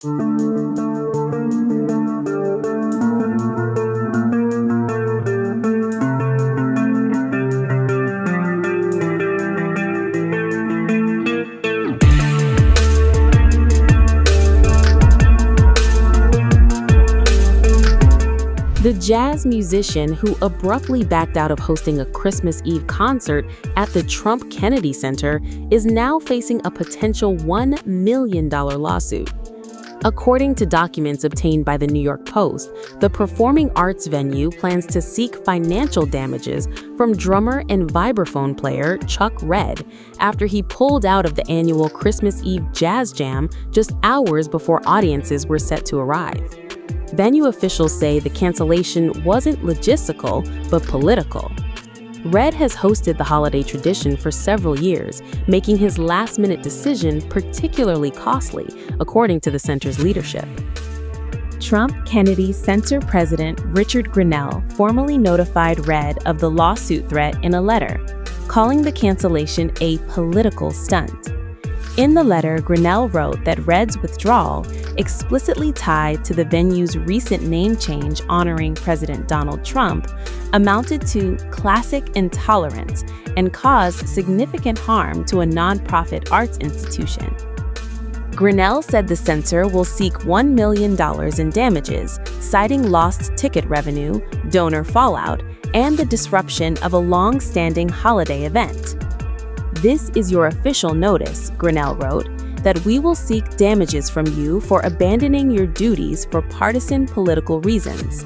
The jazz musician who abruptly backed out of hosting a Christmas Eve concert at the Trump Kennedy Center is now facing a potential $1 million lawsuit. According to documents obtained by the New York Post, the performing arts venue plans to seek financial damages from drummer and vibraphone player Chuck Redd after he pulled out of the annual Christmas Eve Jazz Jam just hours before audiences were set to arrive. Venue officials say the cancellation wasn't logistical, but political. Redd has hosted the holiday tradition for several years, making his last-minute decision particularly costly, according to the center's leadership. Trump Kennedy Center President Richard Grinnell formally notified Redd of the lawsuit threat in a letter, calling the cancellation a political stunt. In the letter, Grinnell wrote that Redd's withdrawal, explicitly tied to the venue's recent name change honoring President Donald Trump, amounted to classic intolerance and caused significant harm to a nonprofit arts institution. Grinnell said the center will seek $1 million in damages, citing lost ticket revenue, donor fallout, and the disruption of a long-standing holiday event. "This is your official notice," Grinnell wrote, "that we will seek damages from you for abandoning your duties for partisan political reasons."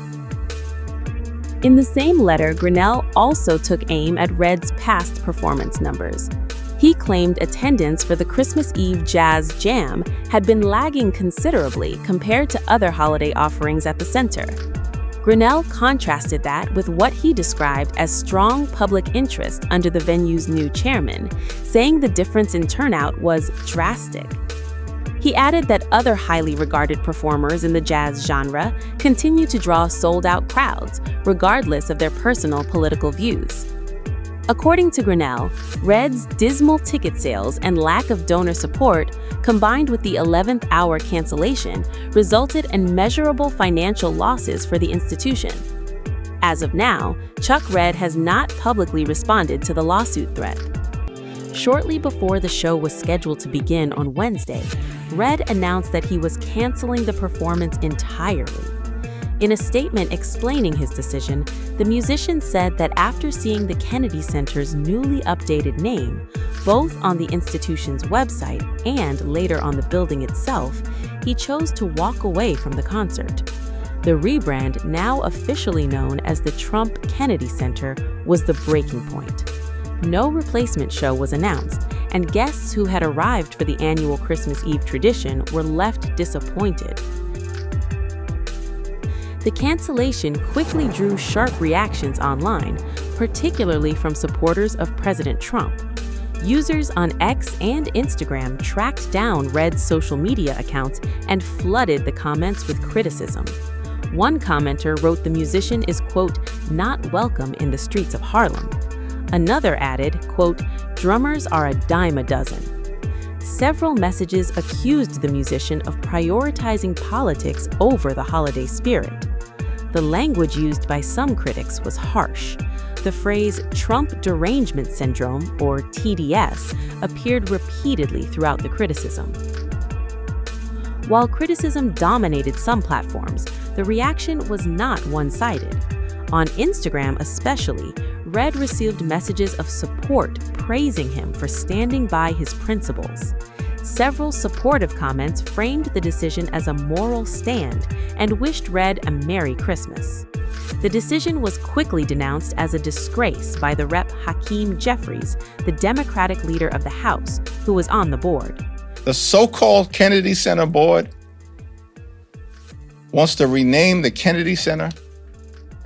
In the same letter, Grinnell also took aim at Redd's past performance numbers. He claimed attendance for the Christmas Eve Jazz Jam had been lagging considerably compared to other holiday offerings at the center. Grinnell contrasted that with what he described as strong public interest under the venue's new chairman, saying the difference in turnout was drastic. He added that other highly regarded performers in the jazz genre continue to draw sold-out crowds, regardless of their personal political views. According to Grinnell, Redd's dismal ticket sales and lack of donor support, combined with the 11th hour cancellation, resulted in measurable financial losses for the institution. As of now, Chuck Redd has not publicly responded to the lawsuit threat. Shortly before the show was scheduled to begin on Wednesday, Redd announced that he was canceling the performance entirely. In a statement explaining his decision, the musician said that after seeing the Kennedy Center's newly updated name, both on the institution's website and later on the building itself, he chose to walk away from the concert. The rebrand, now officially known as the Trump Kennedy Center, was the breaking point. No replacement show was announced, and guests who had arrived for the annual Christmas Eve tradition were left disappointed. The cancellation quickly drew sharp reactions online, particularly from supporters of President Trump. Users on X and Instagram tracked down Redd's social media accounts and flooded the comments with criticism. One commenter wrote the musician is, quote, "not welcome in the streets of Harlem." Another added, quote, "drummers are a dime a dozen." Several messages accused the musician of prioritizing politics over the holiday spirit. The language used by some critics was harsh. The phrase Trump derangement syndrome, or TDS, appeared repeatedly throughout the criticism. While criticism dominated some platforms, the reaction was not one-sided. On Instagram especially, Redd received messages of support praising him for standing by his principles. Several supportive comments framed the decision as a moral stand and wished Redd a Merry Christmas. The decision was quickly denounced as a disgrace by the Rep. Hakeem Jeffries, the Democratic leader of the House, who was on the board. The so-called Kennedy Center board wants to rename the Kennedy Center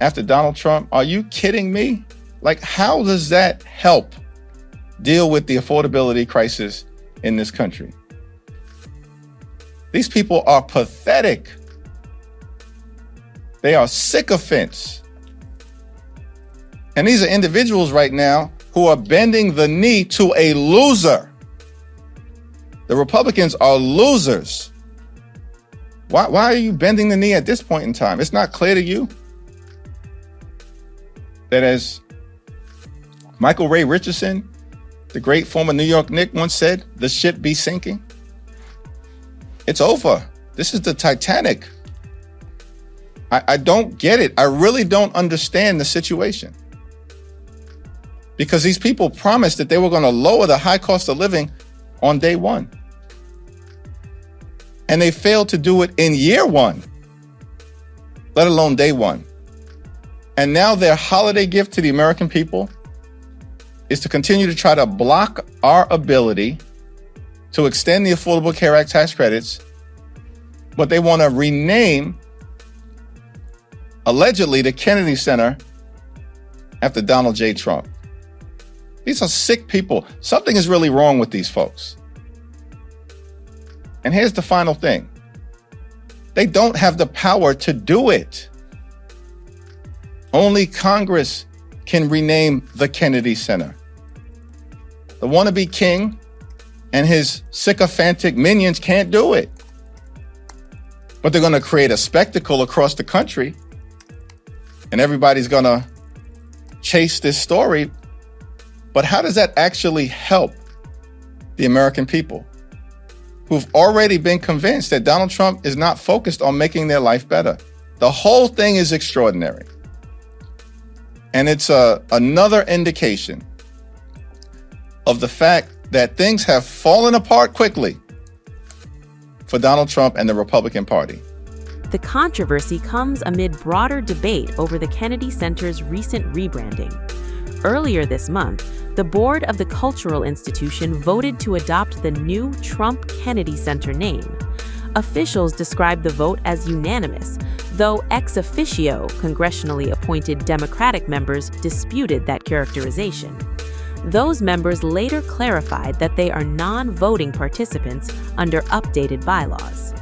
after Donald Trump. Are you kidding me? Like, how does that help deal with the affordability crisis in this country? These people are pathetic. They are sycophants. And these are individuals right now who are bending the knee to a loser. The Republicans are losers. Why are you bending the knee at this point in time? It's not clear to you that, as Michael Ray Richardson, the great former New York Knick, once said, the ship be sinking? It's over. This is the Titanic. I don't get it. I really don't understand the situation. Because these people promised that they were going to lower the high cost of living on day one. And they failed to do it in year one, let alone day one. And now their holiday gift to the American people is to continue to try to block our ability to extend the Affordable Care Act tax credits, but they want to rename, allegedly, the Kennedy Center after Donald J. Trump. These are sick people. Something is really wrong with these folks. And here's the final thing. They don't have the power to do it. Only Congress can rename the Kennedy Center. The wannabe king and his sycophantic minions can't do it. But they're going to create a spectacle across the country, and everybody's going to chase this story. But how does that actually help the American people who've already been convinced that Donald Trump is not focused on making their life better? The whole thing is extraordinary. And it's another indication of the fact that things have fallen apart quickly for Donald Trump and the Republican Party. The controversy comes amid broader debate over the Kennedy Center's recent rebranding. Earlier this month, the board of the cultural institution voted to adopt the new Trump Kennedy Center name. Officials described the vote as unanimous, though ex officio congressionally appointed Democratic members disputed that characterization. Those members later clarified that they are non-voting participants under updated bylaws.